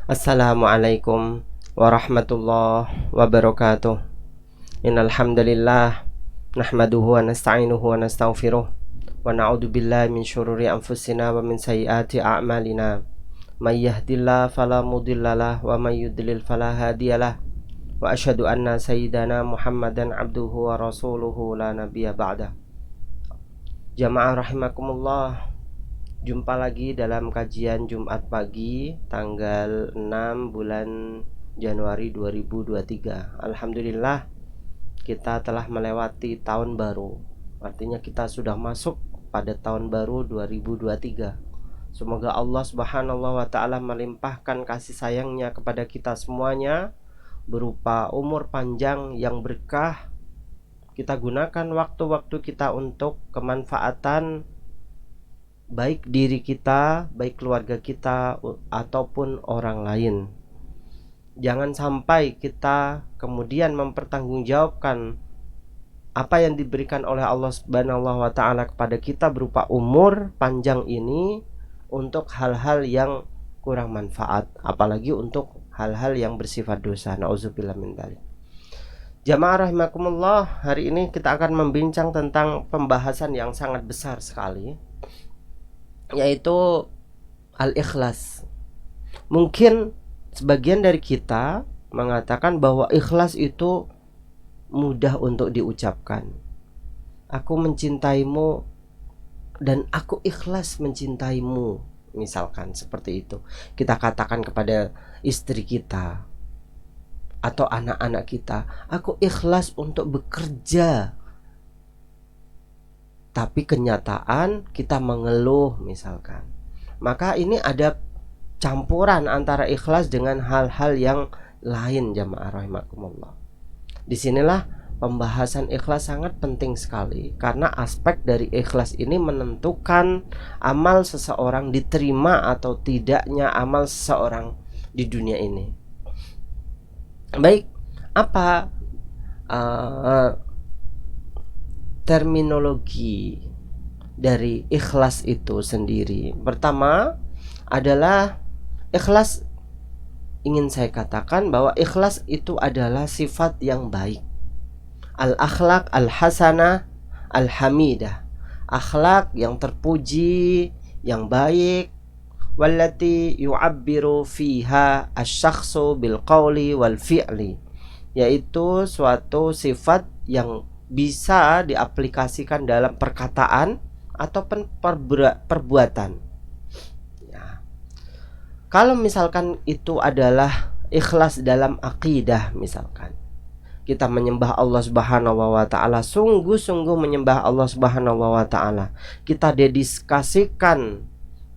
Assalamualaikum warahmatullahi wabarakatuh. Innal hamdalillah nahmaduhu wa nasta'inuhu wa nastaghfiruh wa na'udzu billahi min syururi anfusina wa min sayyiati a'malina. May yahdihillahu fala mudhillalah wa may yudlil fala hadiyalah. Wa asyhadu anna sayyidana Muhammadan abduhu wa rasuluhu la nabiyya ba'dah. Jamaah rahimakumullah. Jumpa lagi dalam kajian Jumat pagi tanggal 6 bulan Januari 2023. Alhamdulillah kita telah melewati tahun baru. Artinya kita sudah masuk pada tahun baru 2023. Semoga Allah Subhanahu wa taala melimpahkan kasih sayangnya kepada kita semuanya berupa umur panjang yang berkah. Kita gunakan waktu-waktu kita untuk kemanfaatan baik diri kita, baik keluarga kita, ataupun orang lain. Jangan sampai kita kemudian mempertanggungjawabkan apa yang diberikan oleh Allah Subhanahu wa taala kepada kita berupa umur panjang ini untuk hal-hal yang kurang manfaat, apalagi untuk hal-hal yang bersifat dosa. Nauzubillah min dzalik. Jamaah rahimakumullah, hari ini kita akan membincang tentang pembahasan yang sangat besar sekali, yaitu al-ikhlas. Mungkin sebagian dari kita mengatakan bahwa ikhlas itu mudah untuk diucapkan. Aku mencintaimu dan aku ikhlas mencintaimu, misalkan seperti itu. Kita katakan kepada istri kita atau anak-anak kita, aku ikhlas untuk bekerja. Tapi kenyataan kita mengeluh misalkan. Maka ini ada campuran antara ikhlas dengan hal-hal yang lain, jamaah rahimakumullah. Disinilah pembahasan ikhlas sangat penting sekali, karena aspek dari ikhlas ini menentukan amal seseorang diterima atau tidaknya amal seseorang di dunia ini. Baik, apa terminologi dari ikhlas itu sendiri? Pertama adalah ikhlas, ingin saya katakan bahwa ikhlas itu adalah sifat yang baik. Al-akhlaq al-hasanah al-hamidah, akhlak yang terpuji, yang baik, wallati yu'abbiru fiha asy-syakhsu bil qawli wal fi'li, yaitu suatu sifat yang bisa diaplikasikan dalam perkataan ataupun perbuatan. Ya. Kalau misalkan itu adalah ikhlas dalam akidah, misalkan kita menyembah Allah Subhanahu wa taala, sungguh-sungguh menyembah Allah Subhanahu wa taala, kita dedikasikan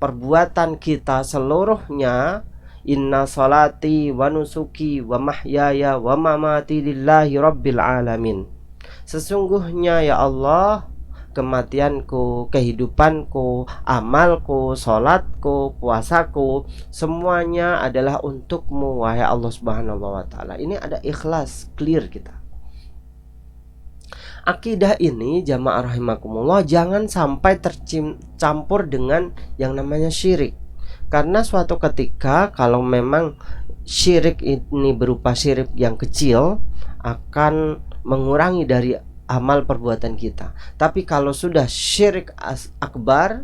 perbuatan kita seluruhnya, inna salati wa nusuki wa mahyaya wa mamati lillahi rabbil alamin. Sesungguhnya ya Allah, kematianku, kehidupanku, amalku, salatku, puasaku, semuanya adalah untukmu wahai Allah Subhanahu wa taala. Ini ada ikhlas, clear kita. Akidah ini, jamaah rahimakumullah, jangan sampai tercampur dengan yang namanya syirik. Karena suatu ketika kalau memang syirik ini berupa syirik yang kecil, akan mengurangi dari amal perbuatan kita. Tapi kalau sudah syirik akbar,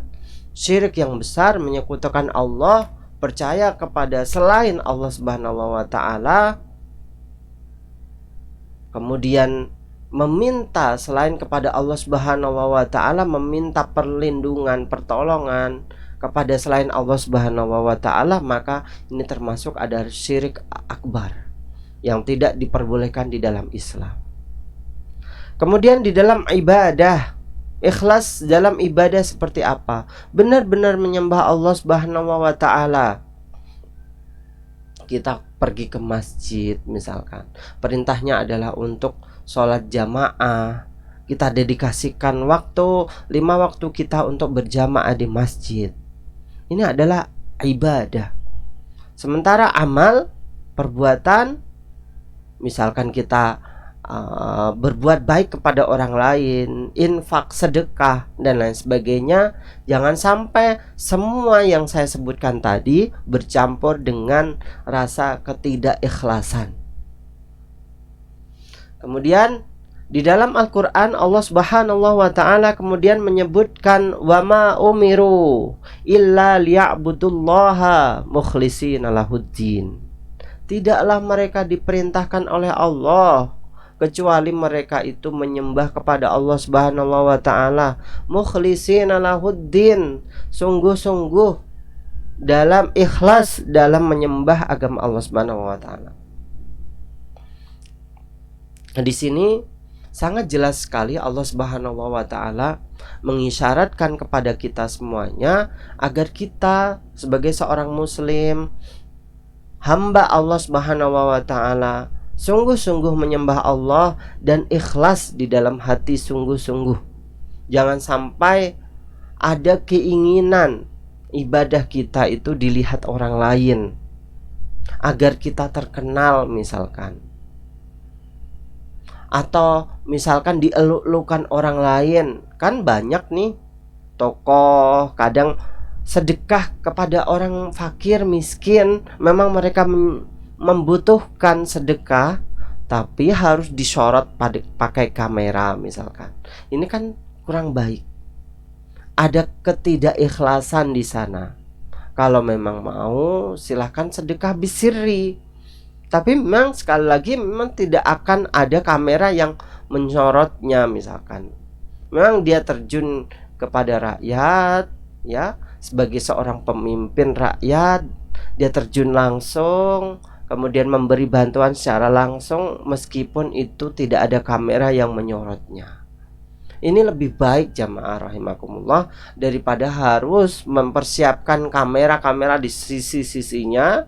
syirik yang besar, menyekutukan Allah, percaya kepada selain Allah Subhanahu wa taala, kemudian meminta selain kepada Allah Subhanahu wa taala, meminta perlindungan, pertolongan kepada selain Allah Subhanahu wa taala, maka ini termasuk ada syirik akbar yang tidak diperbolehkan di dalam Islam. Kemudian di dalam ibadah, ikhlas dalam ibadah seperti apa? Benar-benar menyembah Allah Subhanahu wa taala. Kita pergi ke masjid misalkan, perintahnya adalah untuk sholat jamaah. Kita dedikasikan waktu 5 waktu kita untuk berjamaah di masjid. Ini adalah ibadah. Sementara amal perbuatan, misalkan kita berbuat baik kepada orang lain, infak, sedekah, dan lain sebagainya. Jangan sampai semua yang saya sebutkan tadi bercampur dengan rasa ketidakikhlasan. Kemudian di dalam Al-Quran Allah Subhanahu wa ta'ala kemudian menyebutkan wa ma umiru illa liya'budullaha mukhlishina lahuddin. Tidaklah mereka diperintahkan oleh Allah kecuali mereka itu menyembah kepada Allah Subhanahu wa ta'ala mukhlishina lahuddin, sungguh-sungguh dalam ikhlas dalam menyembah agama Allah Subhanahu wa ta'ala. Di sini sangat jelas sekali Allah Subhanahu wa ta'ala mengisyaratkan kepada kita semuanya agar kita sebagai seorang muslim, hamba Allah Subhanahu wa ta'ala, sungguh-sungguh menyembah Allah dan ikhlas di dalam hati sungguh-sungguh. Jangan sampai ada keinginan ibadah kita itu dilihat orang lain agar kita terkenal misalkan, atau misalkan dieluk-elukan orang lain. Kan banyak nih tokoh kadang sedekah kepada orang fakir miskin, memang mereka membutuhkan sedekah, tapi harus disorot pakai kamera misalkan. Ini kan kurang baik. Ada ketidakikhlasan di sana. Kalau memang mau silahkan sedekah bisirri, tapi memang sekali lagi memang tidak akan ada kamera yang menyorotnya misalkan. Memang dia terjun kepada rakyat ya, sebagai seorang pemimpin rakyat, dia terjun langsung, kemudian memberi bantuan secara langsung meskipun itu tidak ada kamera yang menyorotnya. Ini lebih baik jamaah rahimakumullah daripada harus mempersiapkan kamera-kamera di sisi-sisinya,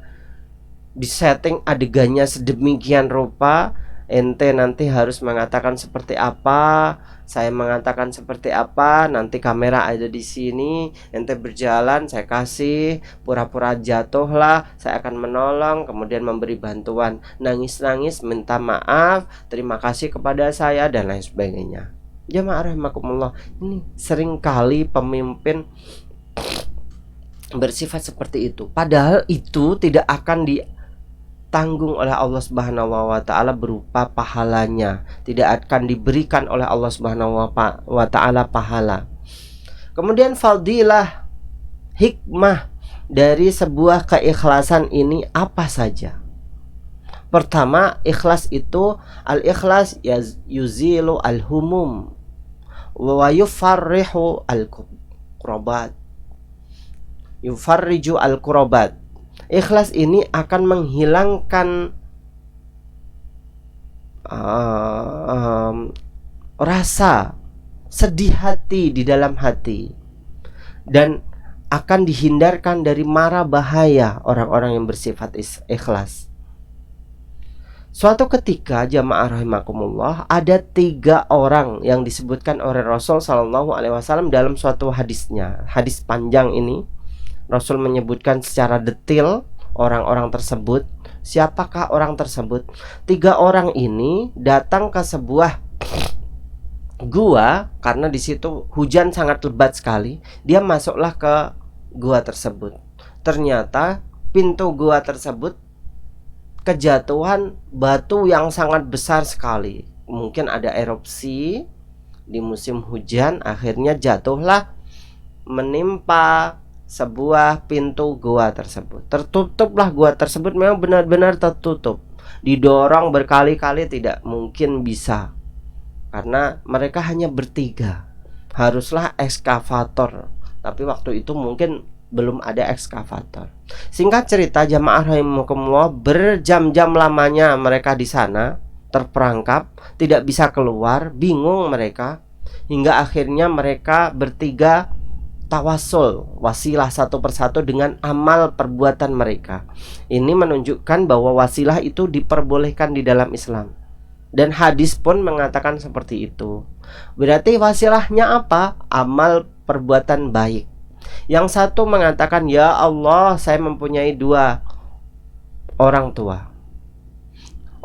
disetting adegannya sedemikian rupa. Ente nanti harus mengatakan seperti apa, saya mengatakan seperti apa, nanti kamera ada di sini, ente berjalan, saya kasih, pura-pura jatuh lah, saya akan menolong, kemudian memberi bantuan, nangis-nangis, minta maaf, terima kasih kepada saya, dan lain sebagainya. Jamaah rahimakumullah, ini seringkali pemimpin bersifat seperti itu. Padahal itu tidak akan ditanggung oleh Allah Subhanahu wa ta'ala berupa pahalanya, tidak akan diberikan oleh Allah Subhanahu wa ta'ala pahala. Kemudian fadilah, hikmah dari sebuah keikhlasan ini apa saja? Pertama, ikhlas itu al-ikhlas yuzilu al-humum wa yufarrihu al-qurabat, yufarriju al-qurabat. Ikhlas ini akan menghilangkan rasa sedih hati di dalam hati, dan akan dihindarkan dari mara bahaya orang-orang yang bersifat ikhlas. Suatu ketika jamaah rahimakumullah, ada 3 orang yang disebutkan oleh Rasul Shallallahu Alaihi Wasallam dalam suatu hadisnya. Hadis panjang ini Rasul menyebutkan secara detail orang-orang tersebut. Siapakah orang tersebut? 3 orang ini datang ke sebuah gua karena di situ hujan sangat lebat sekali. Dia masuklah ke gua tersebut. Ternyata pintu gua tersebut kejatuhan batu yang sangat besar sekali. Mungkin ada erupsi di musim hujan, akhirnya jatuhlah menimpa sebuah pintu gua tersebut. Tertutuplah gua tersebut, memang benar-benar tertutup. Didorong berkali-kali tidak mungkin bisa, karena mereka hanya bertiga. Haruslah ekskavator, tapi waktu itu mungkin belum ada ekskavator. Singkat cerita jamaah rahimakumullah, berjam-jam lamanya mereka di sana terperangkap, tidak bisa keluar, bingung mereka, hingga akhirnya mereka bertiga tawasul, wasilah satu persatu dengan amal perbuatan mereka. Ini menunjukkan bahwa wasilah itu diperbolehkan di dalam Islam, dan hadis pun mengatakan seperti itu. Berarti wasilahnya apa? Amal perbuatan baik. Yang satu mengatakan, ya Allah, saya mempunyai 2 orang tua.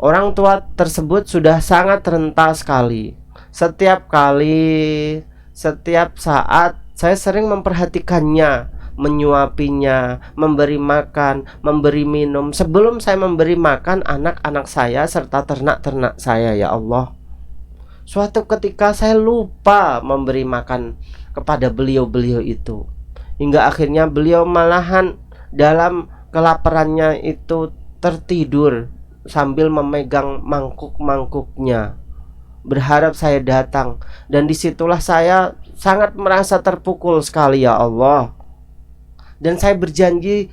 Orang tua tersebut sudah sangat renta sekali. Setiap kali, setiap saat saya sering memperhatikannya, menyuapinya, memberi makan, memberi minum. Sebelum saya memberi makan anak-anak saya serta ternak-ternak saya, ya Allah. Suatu ketika saya lupa memberi makan kepada beliau-beliau itu, hingga akhirnya beliau malahan dalam kelaparannya itu tertidur sambil memegang mangkuk-mangkuknya, berharap saya datang. Dan disitulah saya sangat merasa terpukul sekali, ya Allah. Dan saya berjanji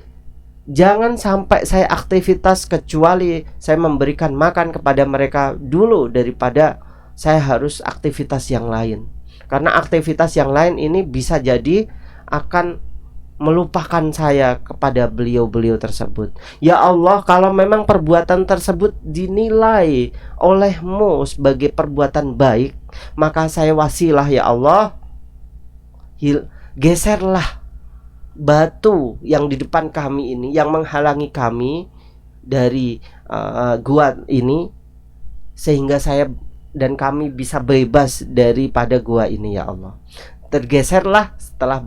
jangan sampai saya aktivitas kecuali saya memberikan makan kepada mereka dulu daripada saya harus aktivitas yang lain. Karena aktivitas yang lain ini bisa jadi akan melupakan saya kepada beliau-beliau tersebut. Ya Allah, kalau memang perbuatan tersebut dinilai oleh-Mu sebagai perbuatan baik, maka saya wasilah, ya Allah, geserlah batu yang di depan kami ini, yang menghalangi kami dari gua ini, sehingga saya dan kami bisa bebas daripada gua ini, ya Allah. Tergeserlah setelah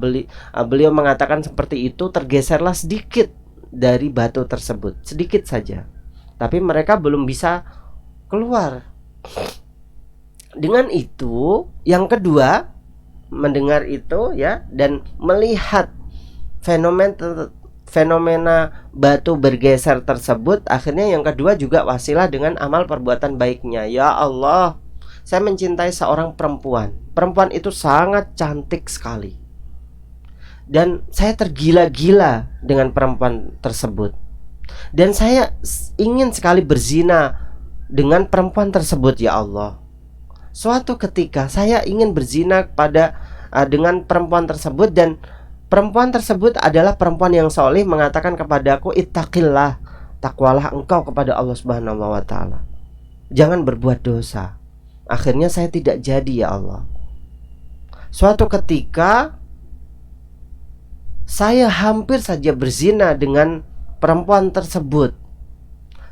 beliau mengatakan seperti itu, tergeserlah sedikit dari batu tersebut, sedikit saja. Tapi mereka belum bisa keluar. Dengan itu, yang kedua, mendengar itu ya, dan melihat fenomena batu bergeser tersebut, akhirnya yang kedua juga wasilah dengan amal perbuatan baiknya. Ya Allah, saya mencintai seorang perempuan. Perempuan itu sangat cantik sekali, dan saya tergila-gila dengan perempuan tersebut. Dan saya ingin sekali berzina dengan perempuan tersebut, ya Allah. Suatu ketika saya ingin berzina dengan perempuan tersebut, dan perempuan tersebut adalah perempuan yang soleh, mengatakan kepadaku, ittaqillah, takwalah engkau kepada Allah Subhanahu wa ta'ala, jangan berbuat dosa. Akhirnya saya tidak jadi, ya Allah. Suatu ketika saya hampir saja berzina dengan perempuan tersebut.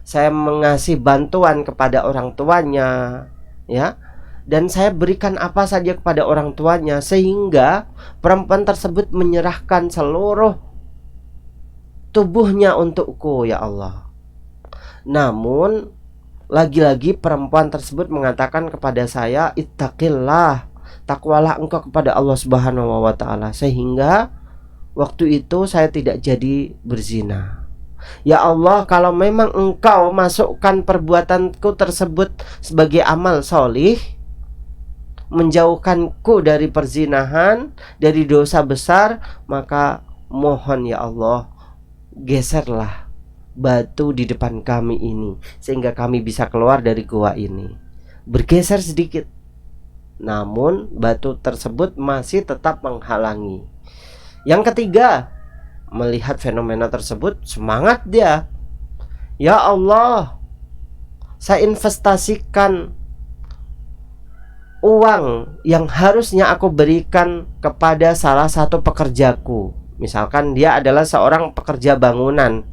Saya mengasih bantuan kepada orang tuanya, ya, dan saya berikan apa saja kepada orang tuanya, sehingga perempuan tersebut menyerahkan seluruh tubuhnya untukku, ya Allah. Namun lagi-lagi perempuan tersebut mengatakan kepada saya, ittaqillah, takwalah engkau kepada Allah Subhanahu wa ta'ala, sehingga waktu itu saya tidak jadi berzina. Ya Allah, kalau memang engkau masukkan perbuatanku tersebut sebagai amal solih, menjauhkanku dari perzinahan, dari dosa besar, maka mohon ya Allah, geserlah batu di depan kami ini, sehingga kami bisa keluar dari gua ini. Bergeser sedikit, namun batu tersebut masih tetap menghalangi. Yang ketiga, melihat fenomena tersebut, semangat dia. Ya Allah, saya investasikan uang yang harusnya aku berikan kepada salah satu pekerjaku. Misalkan dia adalah seorang pekerja bangunan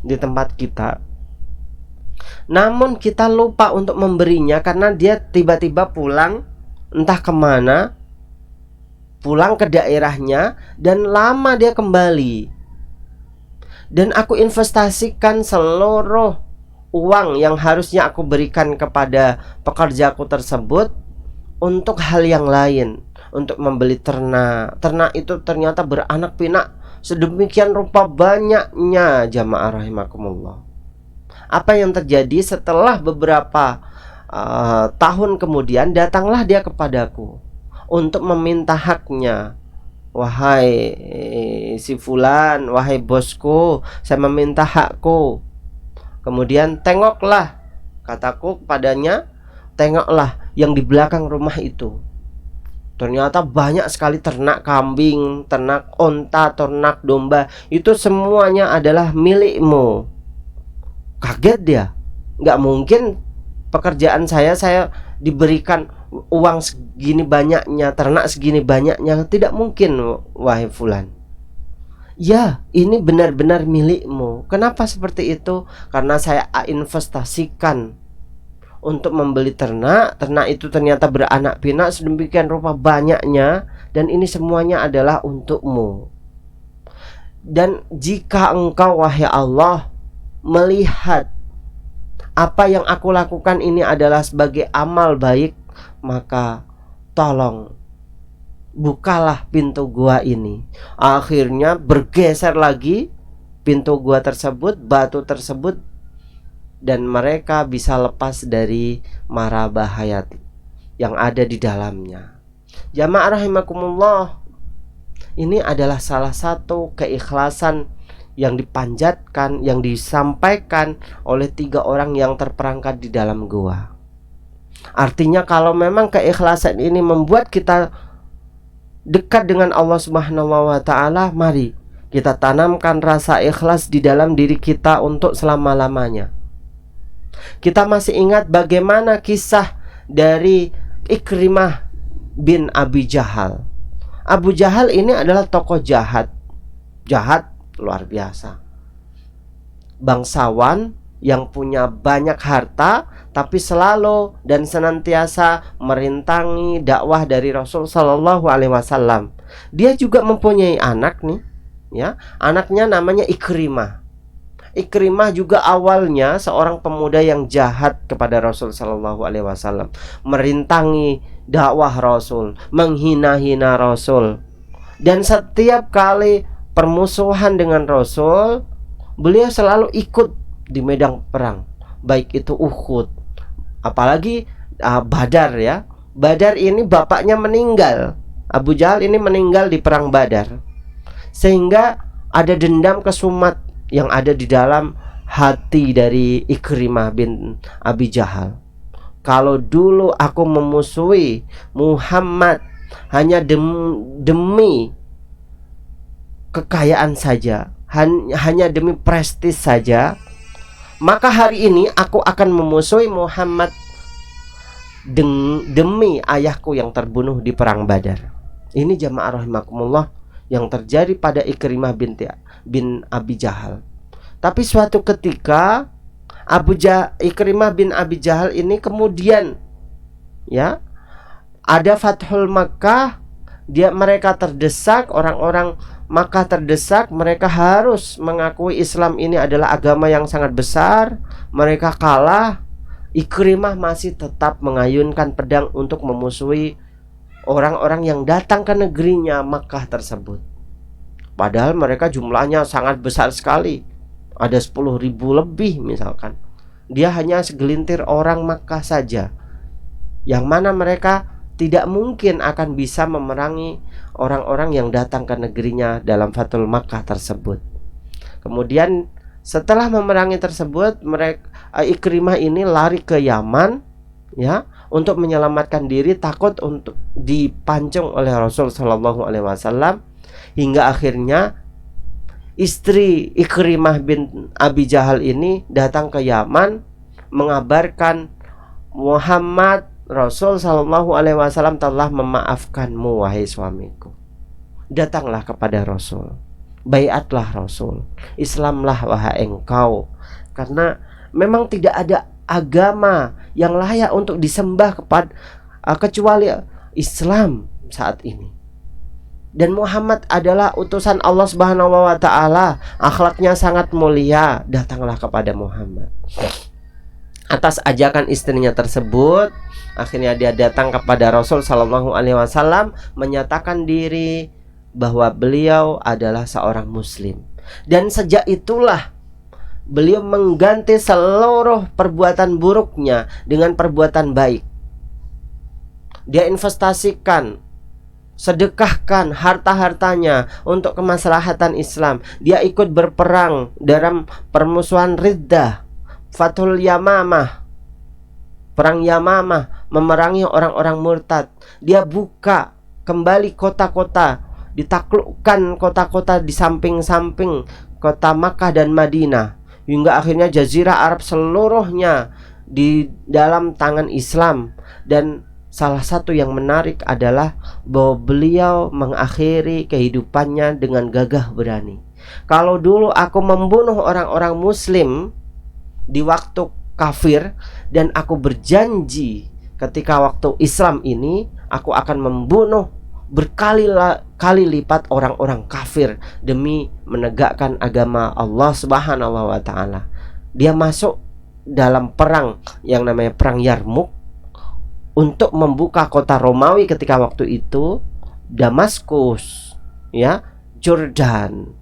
di tempat kita, namun kita lupa untuk memberinya karena dia tiba-tiba pulang entah kemana, pulang ke daerahnya, dan lama dia kembali. Dan aku investasikan seluruh uang yang harusnya aku berikan kepada pekerjaku tersebut untuk hal yang lain, untuk membeli ternak. Ternak itu ternyata beranak pinak sedemikian rupa banyaknya, jamaah rahimakumullah. Apa yang terjadi setelah beberapa tahun kemudian, datanglah dia kepadaku untuk meminta haknya. Wahai si fulan, wahai bosku, saya meminta hakku. Kemudian tengoklah, kataku kepadanya, tengoklah yang di belakang rumah itu. Ternyata banyak sekali ternak kambing, ternak onta, ternak domba. Itu semuanya adalah milikmu. Kaget dia. Gak mungkin pekerjaan saya diberikan uang segini banyaknya, ternak segini banyaknya. Tidak mungkin, wahai fulan. Ya, ini benar-benar milikmu. Kenapa seperti itu? Karena saya investasikan untuk membeli ternak. Ternak itu ternyata beranak pinak sedemikian rupa banyaknya, dan ini semuanya adalah untukmu. Dan jika engkau, wahai Allah, melihat apa yang aku lakukan ini adalah sebagai amal baik, maka tolong bukalah pintu gua ini. Akhirnya bergeser lagi pintu gua tersebut, batu tersebut, dan mereka bisa lepas dari mara bahaya yang ada di dalamnya. Jamaah rahimakumullah, ini adalah salah satu keikhlasan yang dipanjatkan, yang disampaikan oleh 3 orang yang terperangkap di dalam gua. Artinya kalau memang keikhlasan ini membuat kita dekat dengan Allah Subhanahu wa Ta'ala, mari kita tanamkan rasa ikhlas di dalam diri kita untuk selama-lamanya. Kita masih ingat bagaimana kisah dari Ikrimah bin Abi Jahal. Abu Jahal ini adalah tokoh jahat luar biasa, bangsawan yang punya banyak harta, tapi selalu dan senantiasa merintangi dakwah dari Rasul Shallallahu Alaihi Wasallam. Dia juga mempunyai anak nih, ya, anaknya namanya Ikrimah. Ikrimah juga awalnya seorang pemuda yang jahat kepada Rasul Shallallahu Alaihi Wasallam, merintangi dakwah Rasul, menghina-hina Rasul, dan setiap kali permusuhan dengan Rasul, beliau selalu ikut di medan perang, baik itu Uhud, apalagi Badar, ya. Badar ini bapaknya meninggal, Abu Jahal ini meninggal di perang Badar, sehingga ada dendam kesumat yang ada di dalam hati dari Ikrimah bin Abi Jahal. Kalau dulu aku memusuhi Muhammad hanya demi kekayaan saja, hanya demi prestis saja, maka hari ini aku akan memusuhi Muhammad demi ayahku yang terbunuh di perang Badar. Ini jamaah rahimakumullah yang terjadi pada Ikrimah bin Abi Jahal. Tapi suatu ketika Ikrimah bin Abi Jahal ini kemudian, ya, ada Fathul Makkah, mereka terdesak, orang-orang Makkah terdesak, mereka harus mengakui Islam ini adalah agama yang sangat besar. Mereka kalah. Ikrimah masih tetap mengayunkan pedang untuk memusuhi orang-orang yang datang ke negerinya Makkah tersebut. Padahal mereka jumlahnya sangat besar sekali, ada 10.000 lebih misalkan. Dia hanya segelintir orang Makkah saja, yang mana mereka tidak mungkin akan bisa memerangi orang-orang yang datang ke negerinya dalam Fathul Makkah tersebut. Kemudian setelah memerangi tersebut, Ikrimah ini lari ke Yaman, ya, untuk menyelamatkan diri, takut untuk dipancung oleh Rasul Shallallahu Alaihi Wasallam, hingga akhirnya istri Ikrimah bin Abi Jahal ini datang ke Yaman mengabarkan, Muhammad, Rasul Shallallahu Alaihi Wasallam telah memaafkanmu wahai suamiku. Datanglah kepada Rasul, baiatlah Rasul, Islamlah wahai engkau, karena memang tidak ada agama yang layak untuk disembah kecuali Islam saat ini. Dan Muhammad adalah utusan Allah Subhanahu wa Ta'ala, akhlaknya sangat mulia. Datanglah kepada Muhammad. Atas ajakan istrinya tersebut, akhirnya dia datang kepada Rasul Sallallahu Alaihi Wasallam, menyatakan diri bahwa beliau adalah seorang Muslim. Dan sejak itulah beliau mengganti seluruh perbuatan buruknya dengan perbuatan baik. Dia investasikan, sedekahkan harta-hartanya untuk kemaslahatan Islam. Dia ikut berperang dalam permusuhan Riddah, Fathul Yamamah, perang Yamamah, memerangi orang-orang murtad. Dia buka kembali kota-kota, ditaklukkan kota-kota di samping-samping kota Makkah dan Madinah, hingga akhirnya Jazirah Arab seluruhnya di dalam tangan Islam. Dan salah satu yang menarik adalah bahwa beliau mengakhiri kehidupannya dengan gagah berani. Kalau dulu aku membunuh orang-orang Muslim di waktu kafir, dan aku berjanji ketika waktu Islam ini aku akan membunuh berkali-kali lipat orang-orang kafir demi menegakkan agama Allah Subhanahu wa taala. Dia masuk dalam perang yang namanya perang Yarmuk untuk membuka kota Romawi ketika waktu itu, Damaskus, ya, Jordan,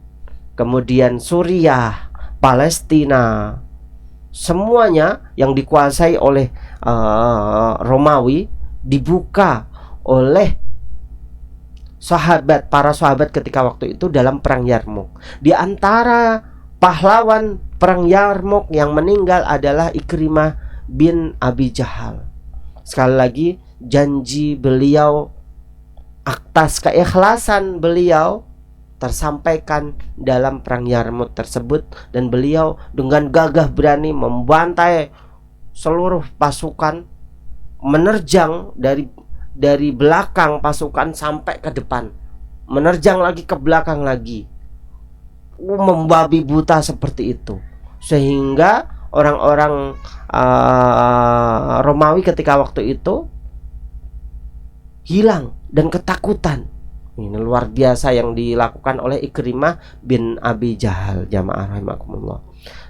kemudian Suriah, Palestina, semuanya yang dikuasai oleh Romawi dibuka oleh para sahabat ketika waktu itu dalam perang Yarmuk. Di antara pahlawan perang Yarmuk yang meninggal adalah Ikrimah bin Abi Jahal. Sekali lagi, janji beliau atas keikhlasan beliau tersampaikan dalam perang Yarmuk tersebut, dan beliau dengan gagah berani membantai seluruh pasukan, menerjang dari belakang pasukan sampai ke depan, menerjang lagi ke belakang lagi, membabi buta seperti itu, sehingga orang-orang Romawi ketika waktu itu hilang dan ketakutan. Ini luar biasa yang dilakukan oleh Ikrimah bin Abi Jahal, jamaah rahimakumullah.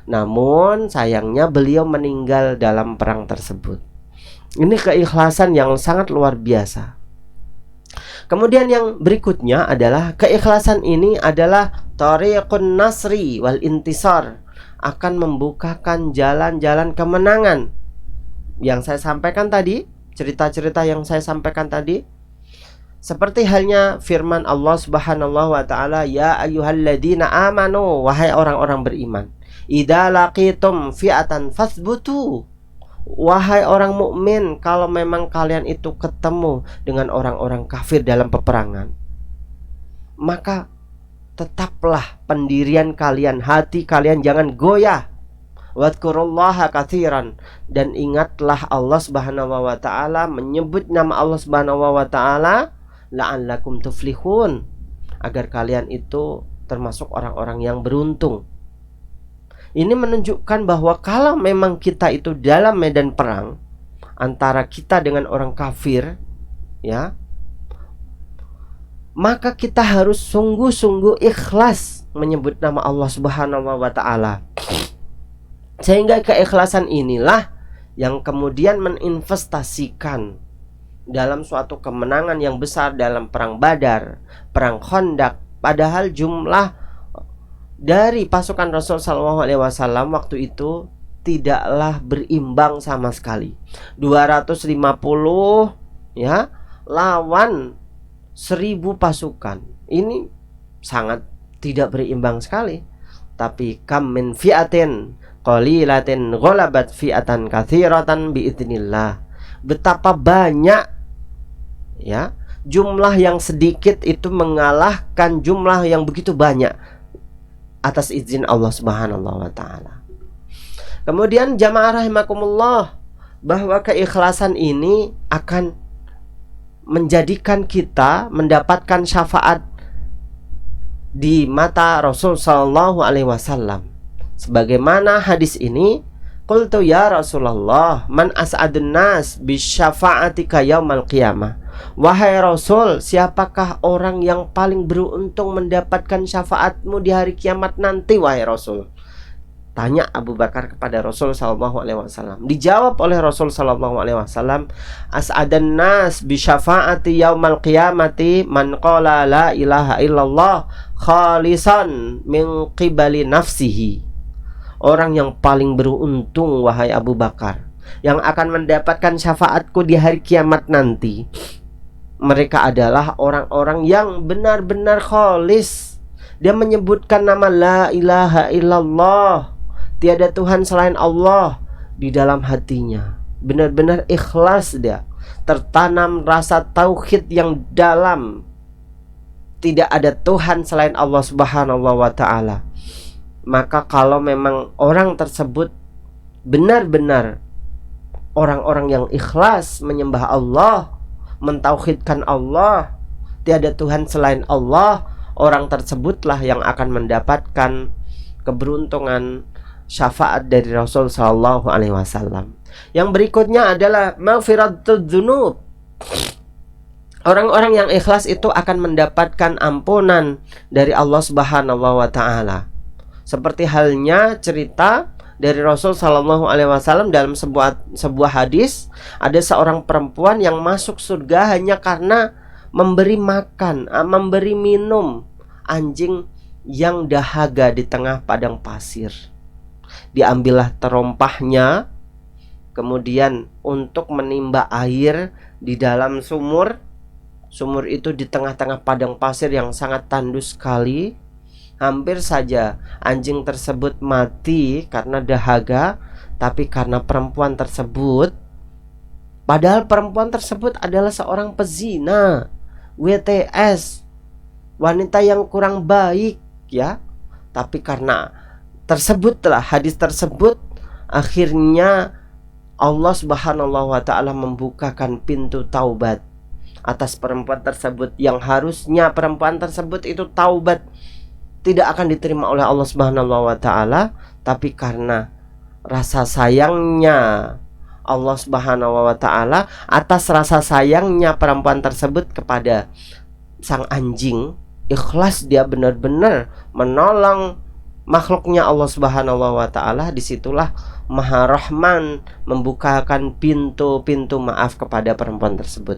Namun sayangnya beliau meninggal dalam perang tersebut. Ini keikhlasan yang sangat luar biasa. Kemudian yang berikutnya adalah keikhlasan ini adalah tariqun nasri wal intisar, akan membukakan jalan-jalan kemenangan. Yang saya sampaikan tadi, cerita-cerita yang saya sampaikan tadi, seperti halnya firman Allah Subhanahu wa taala, ya ayyuhalladzina amanu, wahai orang-orang beriman, idza laqitum fi'atan fathbutu, wahai orang mukmin, kalau memang kalian itu ketemu dengan orang-orang kafir dalam peperangan, maka tetaplah pendirian kalian, hati kalian jangan goyah. Wadhkurullaha katsiran, dan ingatlah Allah Subhanahu wa taala, menyebut nama Allah Subhanahu wa taala, la'allakum tuflihun, agar kalian itu termasuk orang-orang yang beruntung. Ini menunjukkan bahwa kalau memang kita itu dalam medan perang antara kita dengan orang kafir, ya, maka kita harus sungguh-sungguh ikhlas menyebut nama Allah Subhanahu wa taala. Sehingga keikhlasan inilah yang kemudian meninvestasikan dalam suatu kemenangan yang besar dalam perang Badar, perang Khandaq. Padahal jumlah dari pasukan Rasul Shallallahu Alaihi Wasallam waktu itu tidaklah berimbang sama sekali. 250 ya lawan 1000 pasukan. Ini sangat tidak berimbang sekali. Tapi kam min fi'atin qalilatin ghalabat fi'atan katsiratan biidznillah. Betapa banyak ya jumlah yang sedikit itu mengalahkan jumlah yang begitu banyak atas izin Allah Subhanahu wa taala. Kemudian jamaah rahimakumullah, bahwa keikhlasan ini akan menjadikan kita mendapatkan syafaat di mata Rasul sallallahu alaihi wasallam. Sebagaimana hadis ini, qultu ya Rasulullah, man as'adun nas bisyafa'atika yaumal qiyamah. Wahai Rasul, siapakah orang yang paling beruntung mendapatkan syafaatmu di hari kiamat nanti, wahai Rasul? Tanya Abu Bakar kepada Rasul sallallahu alaihi wasallam. Dijawab oleh Rasul sallallahu alaihi wasallam, as'adan nas bi syafaati yaumal qiyamati man qala la ilaha illallah khalisan min qibali nafsihi. Orang yang paling beruntung, wahai Abu Bakar, yang akan mendapatkan syafaatku di hari kiamat nanti, mereka adalah orang-orang yang benar-benar khalis. Dia menyebutkan nama la ilaha illallah, tiada Tuhan selain Allah, di dalam hatinya. Benar-benar ikhlas dia. Tertanam rasa tauhid yang dalam. Tidak ada Tuhan selain Allah Subhanahu wa ta'ala. Maka kalau memang orang tersebut benar-benar orang-orang yang ikhlas menyembah Allah, mentauhidkan Allah, tiada Tuhan selain Allah, orang tersebutlah yang akan mendapatkan keberuntungan syafaat dari Rasul Shallallahu Alaihi Wasallam. Yang berikutnya adalah maghfiratud dzunub. Orang-orang yang ikhlas itu akan mendapatkan ampunan dari Allah Subhanahu wa taala. Seperti halnya cerita dari Rasul Shallallahu Alaihi Wasallam dalam sebuah hadis, ada seorang perempuan yang masuk surga hanya karena memberi makan, memberi minum anjing yang dahaga di tengah padang pasir. Diambillah terompahnya, kemudian untuk menimba air di dalam sumur. Sumur itu di tengah-tengah padang pasir yang sangat tandus sekali. Hampir saja anjing tersebut mati karena dahaga, tapi karena perempuan tersebut, padahal perempuan tersebut adalah seorang pezina, WTS, wanita yang kurang baik, ya. Tapi karena tersebutlah hadis tersebut, akhirnya Allah Subhanahu wa taala membukakan pintu taubat atas perempuan tersebut, yang harusnya perempuan tersebut itu taubat tidak akan diterima oleh Allah Subhanahu wa taala, tapi karena rasa sayangnya Allah Subhanahu wa taala, atas rasa sayangnya perempuan tersebut kepada sang anjing, ikhlas dia benar-benar menolong makhluknya Allah Subhanahu wa taala. Disitulah Maha Rahman membukakan pintu-pintu maaf kepada perempuan tersebut.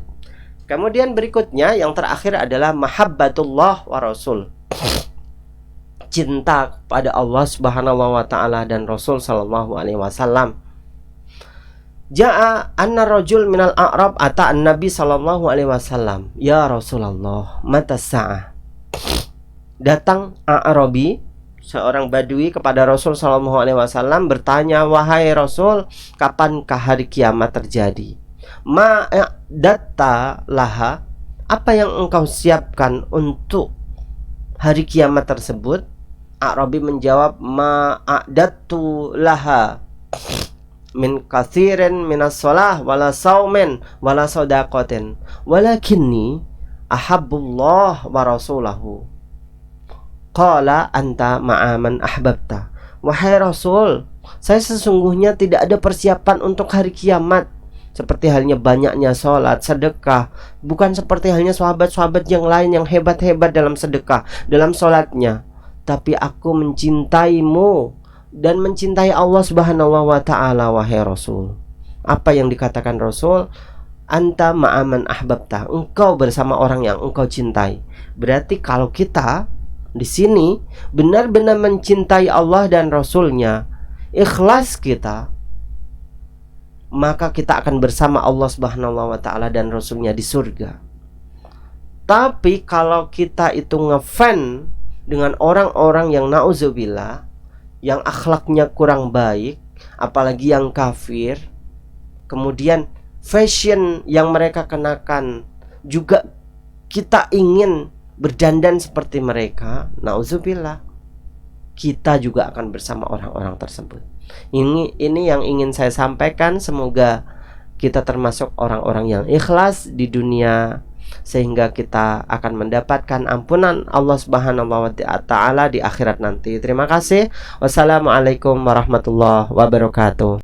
Kemudian berikutnya yang terakhir adalah mahabbatullah wa rasul. Cinta kepada Allah Subhanahu wa taala dan Rasul sallallahu alaihi wasallam. Ja'a anna rajul minal a'rab ata an-nabi sallallahu alaihi wasallam, "Ya Rasulullah, mata sa'ah?" Datang A'rabi, seorang badui, kepada Rasul sallallahu alaihi wasallam bertanya, "Wahai Rasul, kapankah hari kiamat terjadi?" Ma'adatta laha, apa yang engkau siapkan untuk hari kiamat tersebut? A'rabi menjawab, ma'adattu laha min kathirin minas shalah wala saumin wala sadaqatin walakinni ahabbullah wa rasulahu. Qala anta ma'aman ahbabta. Wahai Rasul, saya sesungguhnya tidak ada persiapan untuk hari kiamat, seperti halnya banyaknya sholat, sedekah. Bukan seperti halnya sahabat-sahabat yang lain yang hebat-hebat dalam sedekah, dalam sholatnya. Tapi aku mencintaimu dan mencintai Allah Subhanahu wa ta'ala, wahai Rasul. Apa yang dikatakan Rasul? Anta ma'aman ahbabta, engkau bersama orang yang engkau cintai. Berarti kalau kita di sini benar-benar mencintai Allah dan Rasulnya, ikhlas kita, maka kita akan bersama Allah Subhanahu wa ta'ala dan Rasulnya di surga. Tapi kalau kita itu ngefan dengan orang-orang yang na'udzubillah, yang akhlaknya kurang baik, apalagi yang kafir, kemudian fashion yang mereka kenakan juga kita ingin berdandan seperti mereka, na'udzubillah, kita juga akan bersama orang-orang tersebut. Ini yang ingin saya sampaikan. Semoga kita termasuk orang-orang yang ikhlas di dunia, sehingga kita akan mendapatkan ampunan Allah Subhanahu wa ta'ala di akhirat nanti. Terima kasih. Wassalamualaikum warahmatullahi wabarakatuh.